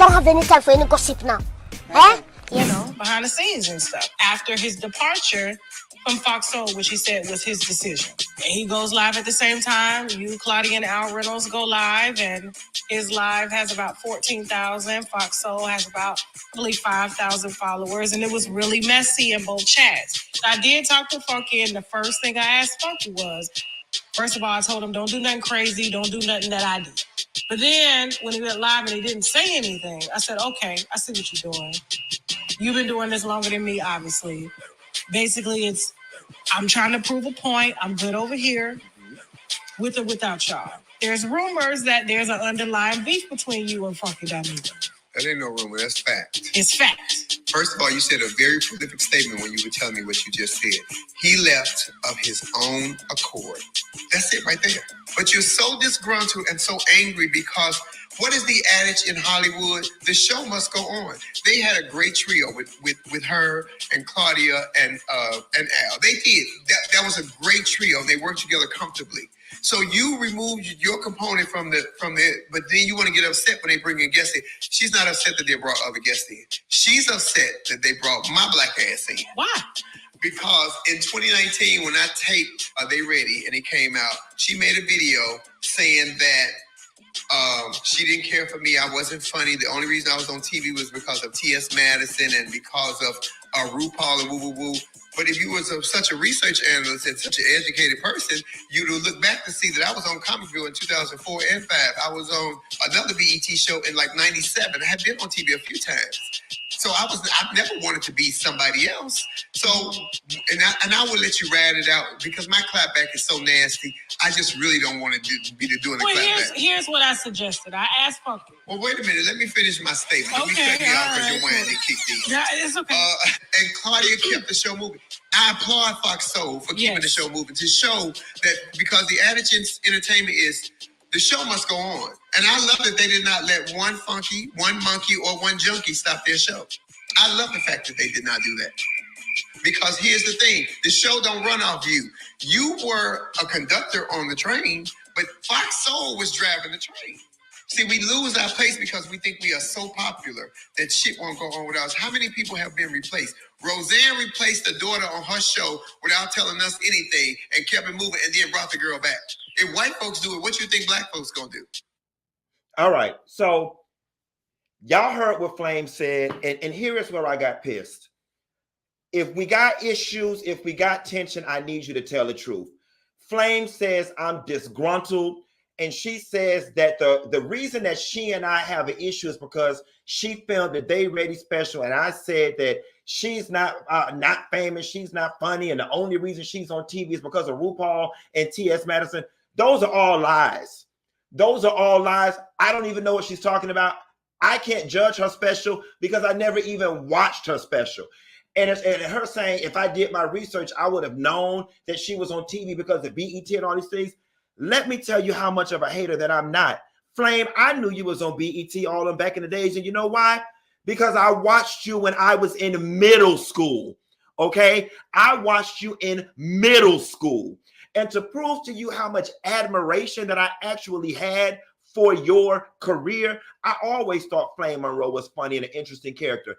don't have any time for any gossip now. Eh? You know, behind the scenes and stuff. After his departure from foxsoul, which he said was his decision. And he goes live at the same time. You, Claudia, and alreynolds go live, and his live has about 14,000. foxsoul has about, I believe, 5,000 followers, and it was really messy in both chats. I did talk to Funky, and the first thing I asked Funky was, first of all, I told him, don't do nothing crazy, don't do nothing that I did. But then, when he went live and he didn't say anything, I said, okay, I see what you're doing. You've been doing this longer than me, obviously. Basically, I'm trying to prove a point. I'm good over here, with or without y'all. There's rumors that there's an underlying beef between you and funkydineva. That ain't no rumor, that's fact. It's fact. First of all, you said a very prolific statement when you were telling me what you just said. He left of his own accord. That's it right there. But you're so disgruntled and so angry because what is the adage in Hollywood? The show must go on. They had a great trio with her and Claudia and Al. They did. That was a great trio. They worked together comfortably. So you removed your component from the, but then you want to get upset when they bring in guests in. She's not upset that they brought other guests in. She's upset that they brought my black ass in. Why? Because in 2019, when I taped They Ready and it came out, she made a video saying that she didn't care for me. I wasn't funny. The only reason I was on TV was because of T.S. Madison and because of RuPaul and woo-woo-woo. But if you was such a research analyst and such an educated person, you'd look back to see that I was on Comic View in 2004 and 5. I was on another BET show in like 97. I had been on TV a few times. So I never wanted to be somebody else. So, and I will let you ride it out because my clapback is so nasty. I just really don't want to be doing the clapback. Here's what I suggested. I asked Funky. Well, wait a minute. Let me finish my statement. Okay, Let me cut you out because right, you're wearing the kick these. Yeah, it's okay. And Claudia kept the show moving. I applaud foxsoul for keeping the show moving to show that because the adage in entertainment is the show must go on. And I love that they did not let one funky, one monkey, or one junkie stop their show. I love the fact that they did not do that. Because here's the thing, the show don't run off you. You were a conductor on the train, but foxsoul was driving the train. See, we lose our place because we think we are so popular that shit won't go on without us. How many people have been replaced? Roseanne replaced the daughter on her show without telling us anything and kept it moving and then brought the girl back. If white folks do it, what you think black folks gonna do? All right, so y'all heard what Flame said, and here is where I got pissed. If we got issues, if we got tension, I need you to tell the truth. Flame says I'm disgruntled, and she says that the reason that she and I have an issue is because she filmed the They Ready special, and I said that she's not famous, she's not funny, and the only reason she's on TV is because of RuPaul and T.S. Madison. Those are all lies. Those are all lies. I don't even know what she's talking about. I can't judge her special because I never even watched her special. And her saying, if I did my research, I would have known that she was on TV because of BET and all these things. Let me tell you how much of a hater that I'm not. Flame, I knew you was on BET all them back in the days. And you know why? Because I watched you when I was in middle school. Okay? I watched you in middle school. And to prove to you how much admiration that I actually had for your career, I always thought Flamemonroe was funny and an interesting character.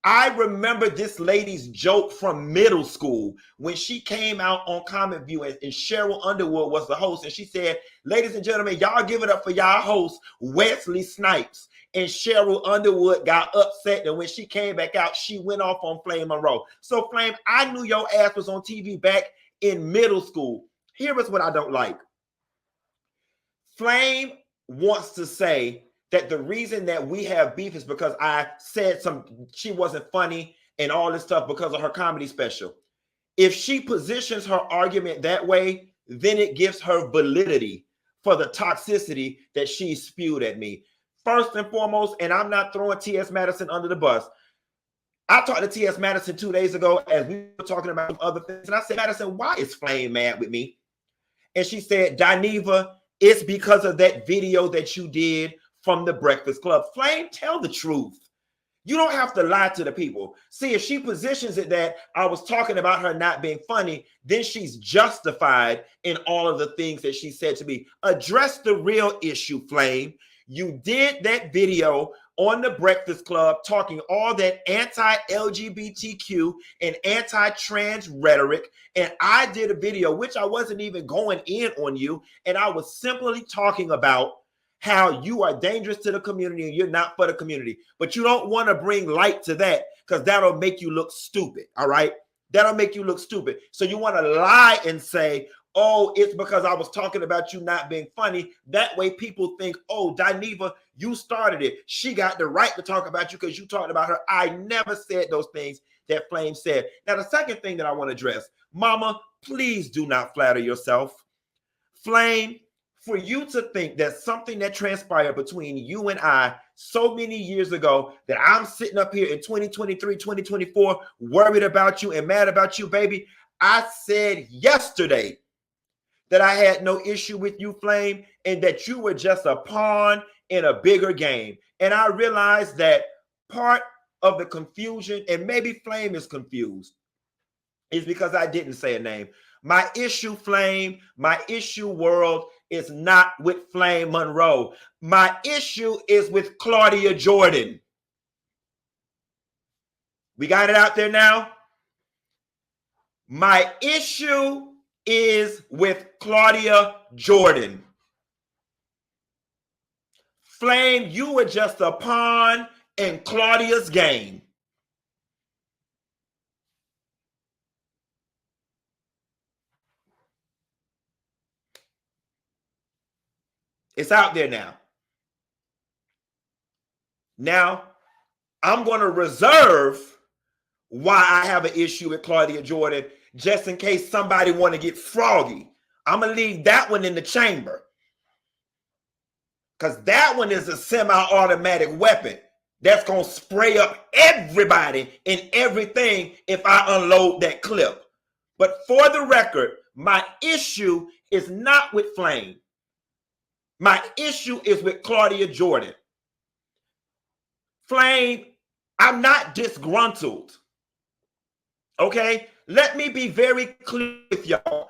I remember this lady's joke from middle school when she came out on Comic View and Cheryl Underwood was the host. And she said, ladies and gentlemen, y'all give it up for y'all host, Wesley Snipes. And Cheryl Underwood got upset. And when she came back out, she went off on Flamemonroe. So Flame, I knew your ass was on TV back in middle school. Here is what I don't like. Flame wants to say that the reason that we have beef is because I said she wasn't funny and all this stuff because of her comedy special. If she positions her argument that way, then it gives her validity for the toxicity that she spewed at me. First and foremost, and I'm not throwing T.S. Madison under the bus. I talked to T.S. Madison 2 days ago as we were talking about some other things. And I said, Madison, why is Flame mad with me? And she said, Dineva, it's because of that video that you did from the Breakfast Club. Flame, tell the truth. You don't have to lie to the people. See, if she positions it that I was talking about her not being funny, then she's justified in all of the things that she said to me. Address the real issue, Flame. You did that video on the Breakfast Club talking all that anti-LGBTQ and anti-trans rhetoric. And I did a video, which I wasn't even going in on you. And I was simply talking about how you are dangerous to the community and you're not for the community. But you don't want to bring light to that because that'll make you look stupid. All right. That'll make you look stupid. So you want to lie and say, oh, it's because I was talking about you not being funny. That way people think, oh, Dineva, you started it. She got the right to talk about you because you talked about her. I never said those things that Flame said. Now, the second thing that I want to address, Mama, please do not flatter yourself. Flame, for you to think that something that transpired between you and I so many years ago, that I'm sitting up here in 2023, 2024, worried about you and mad about you, baby. I said yesterday that I had no issue with you, Flame, and that you were just a pawn in a bigger game. And I realized that part of the confusion, and maybe Flame is confused, is because I didn't say a name. My issue, Flame, my issue, world, is not with Flamemonroe. My issue is with ClaudiaJordan. We got it out there now? My issue is with ClaudiaJordan. Flame, you were just a pawn in Claudia's game. It's out there now. Now, I'm going to reserve why I have an issue with ClaudiaJordan just in case somebody want to get froggy. I'm going to leave that one in the chamber because that one is a semi-automatic weapon that's going to spray up everybody and everything if I unload that clip. But for the record, my issue is not with Flame. My issue is with ClaudiaJordan. Flame, I'm not disgruntled. Okay? Let me be very clear with y'all.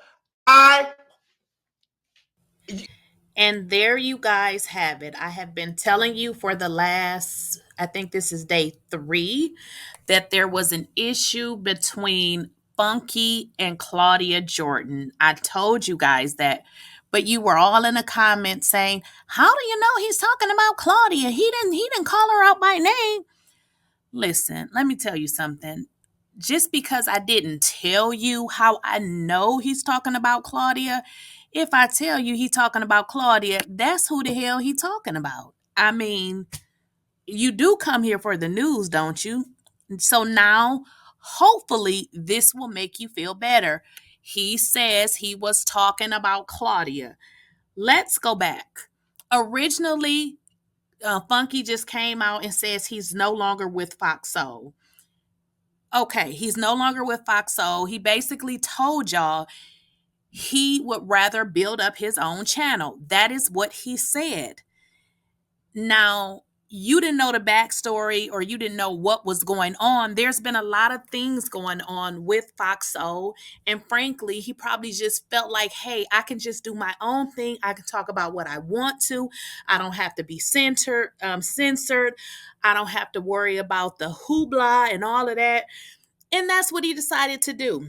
And there you guys have it. I have been telling you for the last, I think this is day 3, that there was an issue between Funky and ClaudiaJordan. I told you guys that, but you were all in the comments saying, "How do you know he's talking about Claudia? He didn't call her out by name." Listen, let me tell you something. Just because I didn't tell you how I know he's talking about Claudia, if I tell you he's talking about Claudia, that's who the hell he talking about. I mean, you do come here for the news, don't you? So now, hopefully, this will make you feel better. He says he was talking about Claudia. Let's go back. Originally, Funky just came out and says he's no longer with foxsoul. Okay, he's no longer with foxsoul. He basically told y'all he would rather build up his own channel. That is what he said. Now, you didn't know the backstory or you didn't know what was going on. There's been a lot of things going on with foxsoul. And frankly, he probably just felt like, hey, I can just do my own thing. I can talk about what I want to. I don't have to be censored. I don't have to worry about the hoopla and all of that. And that's what he decided to do.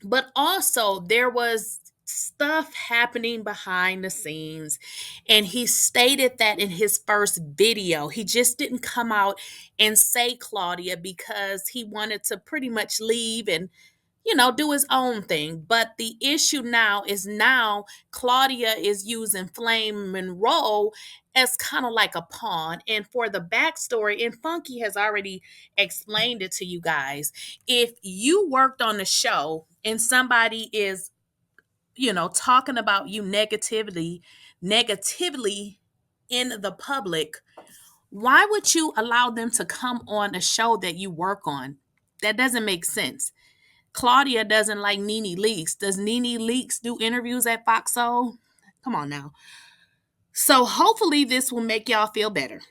But also, there was stuff happening behind the scenes. And he stated that in his first video. He just didn't come out and say Claudia because he wanted to pretty much leave and, do his own thing. But the issue now Claudia is using Flamemonroe as kind of like a pawn. And for the backstory, and Funky has already explained it to you guys. If you worked on the show and somebody is, talking about you negatively in the public, why would you allow them to come on a show that you work on? That doesn't make sense. Claudia doesn't like Nene Leakes. Does Nene Leakes do interviews at foxsoul? Come on now. So hopefully this will make y'all feel better.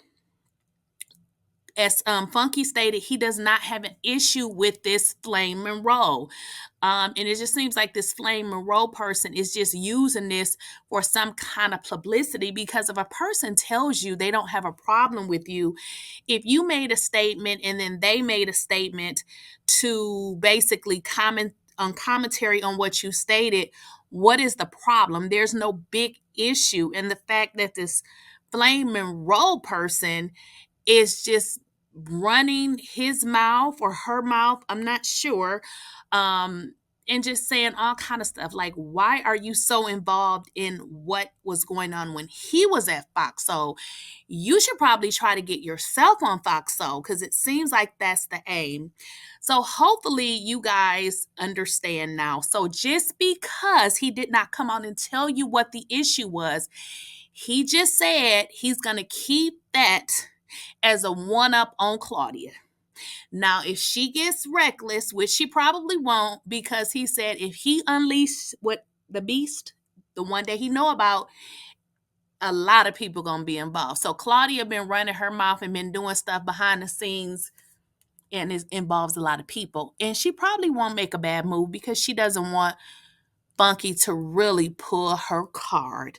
as Funky stated, he does not have an issue with this Flamemonroe. And it just seems like this Flamemonroe person is just using this for some kind of publicity, because if a person tells you they don't have a problem with you, if you made a statement and then they made a statement to basically commentary on what you stated, what is the problem? There's no big issue. And the fact that this Flamemonroe person is just running his mouth or her mouth, I'm not sure, and just saying all kind of stuff like, why are you so involved in what was going on when he was at foxsoul? You should probably try to get yourself on foxsoul, because it seems like that's the aim. So hopefully you guys understand now. So just because he did not come out and tell you what the issue was, he just said he's going to keep that as a one-up on Claudia. Now, if she gets reckless, which she probably won't, because he said if he unleashed what the beast, the one that he know about, a lot of people gonna be involved. So Claudia been running her mouth and been doing stuff behind the scenes, and it involves a lot of people. And she probably won't make a bad move because she doesn't want Funky to really pull her card.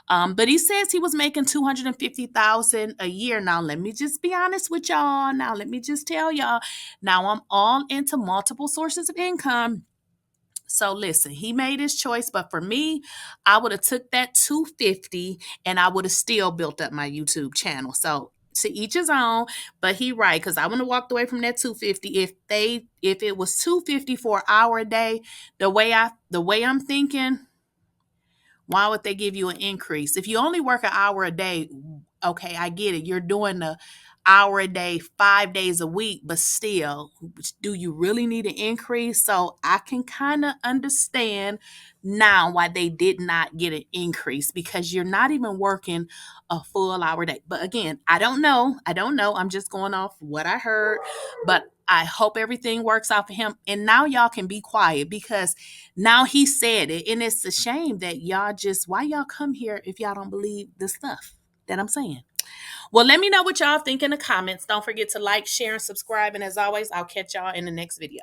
But he says he was making $250,000 a year. Now, let me just be honest with y'all. Now, let me just tell y'all. Now, I'm all into multiple sources of income. So listen, he made his choice, but for me, I would have took that 250 and I would have still built up my YouTube channel. So to each his own, but he right, because I wouldn't have walked away from that 250 if it was 250 for an hour a day. The way I'm thinking, why would they give you an increase? If you only work an hour a day, okay, I get it. You're doing the hour a day, 5 days a week, but still, do you really need an increase? So I can kind of understand now why they did not get an increase, because you're not even working a full hour day. But again, I don't know. I'm just going off what I heard, but I hope everything works out for him. And now y'all can be quiet, because now he said it. And it's a shame that y'all just, why y'all come here if y'all don't believe the stuff that I'm saying? Well, let me know what y'all think in the comments. Don't forget to like, share, and subscribe. And as always, I'll catch y'all in the next video.